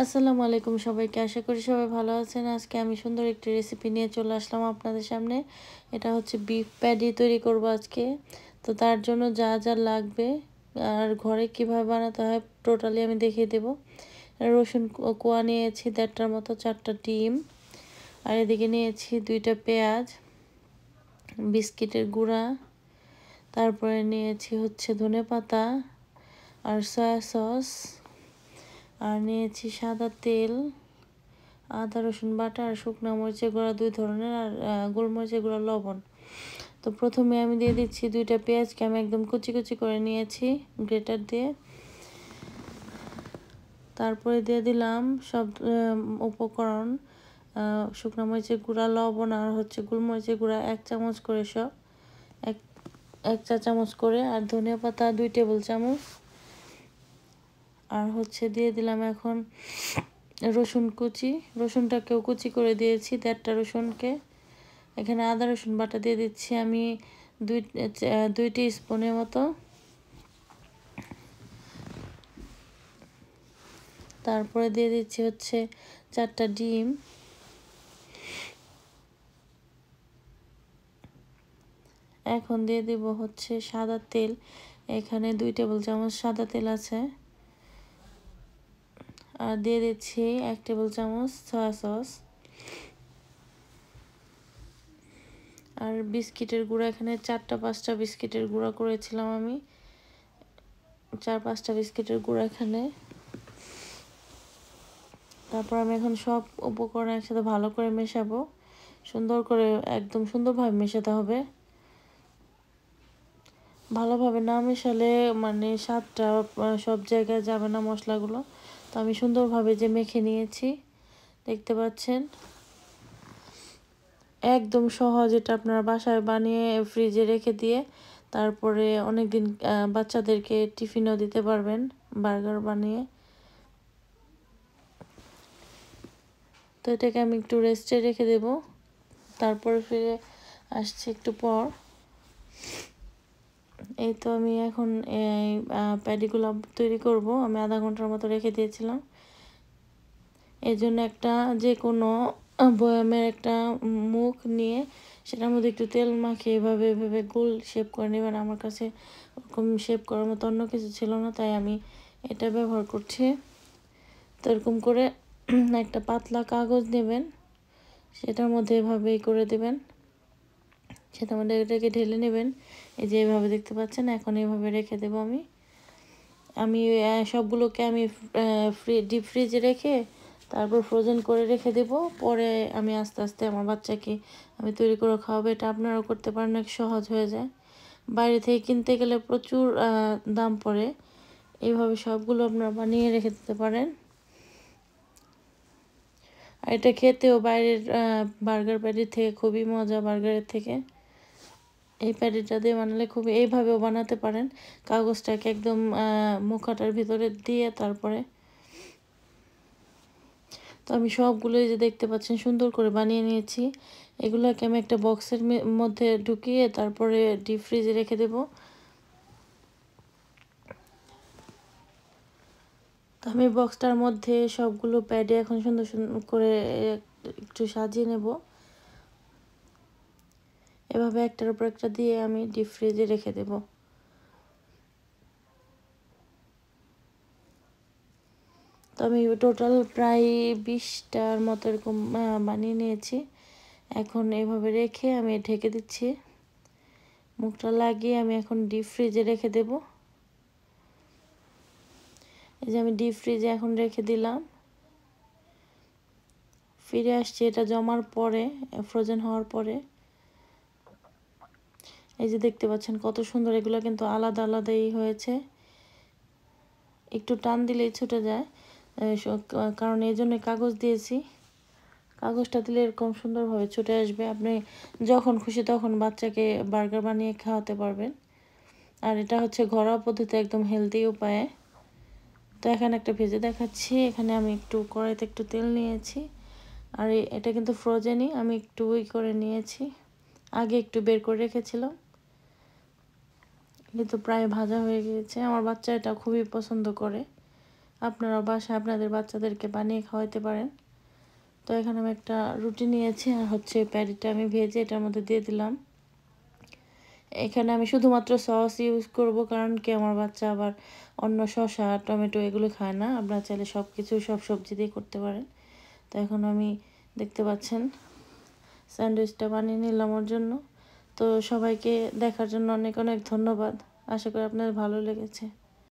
আসসালামু আলাইকুম সবাইকে। আশা করি সবাই ভালো আছেন। আজকে আমি সুন্দর একটি রেসিপি নিয়ে চলে আসলাম আপনাদের সামনে। এটা হচ্ছে বিফ প্যাটি তৈরি করব আজকে। তো তার জন্য যা যা লাগবে আর ঘরে কিভাবে বানাতে হয় টোটালি আমি দেখিয়ে দেব। রসুন কোয়া নিয়েছি ১.৫টার মতো, ৪টা ডিম, আর এদিকে নিয়েছি 2টা পেঁয়াজ, বিস্কিটের গুঁড়া, তারপরে নিয়েছি হচ্ছে ধনেপাতা আর সয়া সস, আর নিয়েছি সাদা তেল, আদা রসুন বাটা আর শুকনো মরিচের গুঁড়া 2 ধরনের, আর গোলমরিচের গুঁড়া, লবণ। তো প্রথমে আমি দিয়ে দিচ্ছি 2টা পেঁয়াজকে আমি একদম কুচি কুচি করে নিয়েছি গ্রেটার দিয়ে। তারপরে দিয়ে দিলাম সব উপকরণ, শুকনো মরিচের গুঁড়া, লবণ আর হচ্ছে গোলমরিচের গুঁড়া 1 চামচ করে, সব এক চা চামচ করে, আর ধনিয়া পাতা 2 টেবিল চামচ। আর হচ্ছে দিয়ে দিলাম এখন রসুন কুচি, রসুনটাকেও কুচি করে দিয়েছি 1.5টা রসুনকে। এখানে আদা রসুন বাটা দিয়ে দিচ্ছি আমি 2 টিস্পুনের মতো। তারপরে দিয়ে দিচ্ছি হচ্ছে 4টা ডিম। এখন দিয়ে দেব হচ্ছে সাদা তেল, এখানে 2 টেবিল চামচ সাদা তেল আছে। আর দিয়ে দিচ্ছি 1 টেবিল চামচ সয়া সস। আর বিস্কিটের গুঁড়া, এখানে 4-5টা বিস্কিটের গুঁড়া করেছিলাম আমি, 4-5টা বিস্কিটের গুঁড়া এখানে। তারপর আমি এখন সব উপকরণ একসাথে ভালো করে মেশাবো, সুন্দর করে, একদম সুন্দরভাবে মেশাতে হবে। ভালোভাবে না মেশালে মানে স্বাদটা সব জায়গায় যাবে না মশলাগুলো। তো আমি সুন্দরভাবে যে মেখে নিয়েছি, দেখতে পাচ্ছেন, একদম সহজ। এটা আপনারা বাসায় বানিয়ে ফ্রিজে রেখে দিয়ে তারপরে অনেক দিন বাচ্চাদেরকে টিফিনও দিতে পারবেন বার্গার বানিয়ে। তো এটাকে আমি একটু রেস্টে রেখে দেব, তারপরে ফিরে আসছি একটু পর। এই তো আমি এখন এই প্যাটিগুলো তৈরি করব। আমি আধা ঘন্টার মতো রেখে দিয়েছিলাম। এই জন্য একটা যে কোনো বয়ামের একটা মুখ নিয়ে সেটার মধ্যে একটু তেল মাখিয়ে এভাবে এভাবে গোল শেপ করে নেবেন। আমার কাছে ওরকম শেপ করার মতো অন্য কিছু ছিল না, তাই আমি এটা ব্যবহার করছি। তো এরকম করে একটা পাতলা কাগজ নেবেন, সেটার মধ্যে এভাবেই করে দেবেন, সেটার মধ্যে এটাকে ঢেলে নেবেন। এই যে এভাবে দেখতে পাচ্ছেন, এখন এভাবে রেখে দেব। আমি সবগুলোকে আমি ডিপ ফ্রিজে রেখে তারপর ফ্রোজেন করে রেখে দেব। পরে আমি আস্তে আস্তে আমার বাচ্চাকে আমি তৈরি করে খাওয়াবো। এটা আপনারাও করতে পারেন, অনেক সহজ হয়ে যায়। বাইরে থেকে কিনতে গেলে প্রচুর দাম পড়ে। এইভাবে সবগুলো আপনারা বানিয়ে রেখে দিতে পারেন। আর এটা খেতেও বাইরের বার্গার প্যাটির থেকে খুবই মজা, বার্গারের থেকে। এই প্যাটিটা দিয়ে বানালে খুবই, এইভাবেও বানাতে পারেন। কাগজটাকে একদম মুখাটার ভিতরে দিয়ে তারপরে। তো আমি সবগুলোই যে দেখতে পাচ্ছেন সুন্দর করে বানিয়ে নিয়েছি। এগুলোকে আমি একটা বক্সের মধ্যে ঢুকিয়ে তারপরে ডিপ ফ্রিজে রেখে দেব। তো আমি বক্সটার মধ্যে সবগুলো প্যাডে এখন সুন্দর সুন্দর করে একটু সাজিয়ে নেব। এভাবে একটার উপর একটা দিয়ে আমি ডিপ ফ্রিজে রেখে দেব। তো আমি টোটাল প্রায় 20টার মতো এরকম বানিয়ে নিয়েছি। এখন এভাবে রেখে আমি ঢেকে দিচ্ছি, মুখটা লাগিয়ে আমি এখন ডিপ ফ্রিজে রেখে দেব। এই যে আমি ডিপ ফ্রিজে এখন রেখে দিলাম। ফিরে আসছি এটা জমার পরে, ফ্রোজেন হওয়ার পরে। এই যে দেখতে পাচ্ছেন কত সুন্দর, এগুলো কিন্তু আলাদা আলাদাই হয়েছে। একটু টান দিলেই ছুটে যায়, কারণ এই জন্য কাগজ দিয়েছি। কাগজটা দিলে এরকম সুন্দরভাবে ছুটে আসবে। আপনি যখন খুশি তখন বাচ্চাকে বার্গার বানিয়ে খাওয়াতে পারবেন। আর এটা হচ্ছে ঘরোয়া পদ্ধতি, একদম হেলদি উপায়ে। তো এখানে একটা ভেজে দেখাচ্ছি। এখানে আমি একটু কড়াইতে একটু তেল নিয়েছি, আর এটা কিন্তু ফ্রোজেনই, আমি একটু করে নিয়েছি, আগে একটু বের করে রেখেছিলাম। কিন্তু প্রায় ভাজা হয়ে গিয়েছে। আমার বাচ্চা এটা খুবই পছন্দ করে, আপনারা বাসায় আপনাদের বাচ্চাদেরকে বানিয়ে খাওয়াতে পারেন। তো এখানে আমি একটা রুটি নিয়েছি, আর হচ্ছে প্যাটিটা আমি ভেজে এটার মধ্যে দিয়ে দিলাম। এখানে আমি শুধুমাত্র সস ইউজ করব, কারণ কি আমার বাচ্চা আবার অন্য শসা টমেটো এগুলো খায় না। আপনারা চাইলে সব কিছু সব সবজি দিয়ে করতে পারেন। তো এখন আমি দেখতে পাচ্ছেন স্যান্ডউইচটা বানিয়ে নিলাম ওর জন্য। তো সবাইকে দেখার জন্য অনেক অনেক ধন্যবাদ। আশা করি আপনাদের ভালো লেগেছে।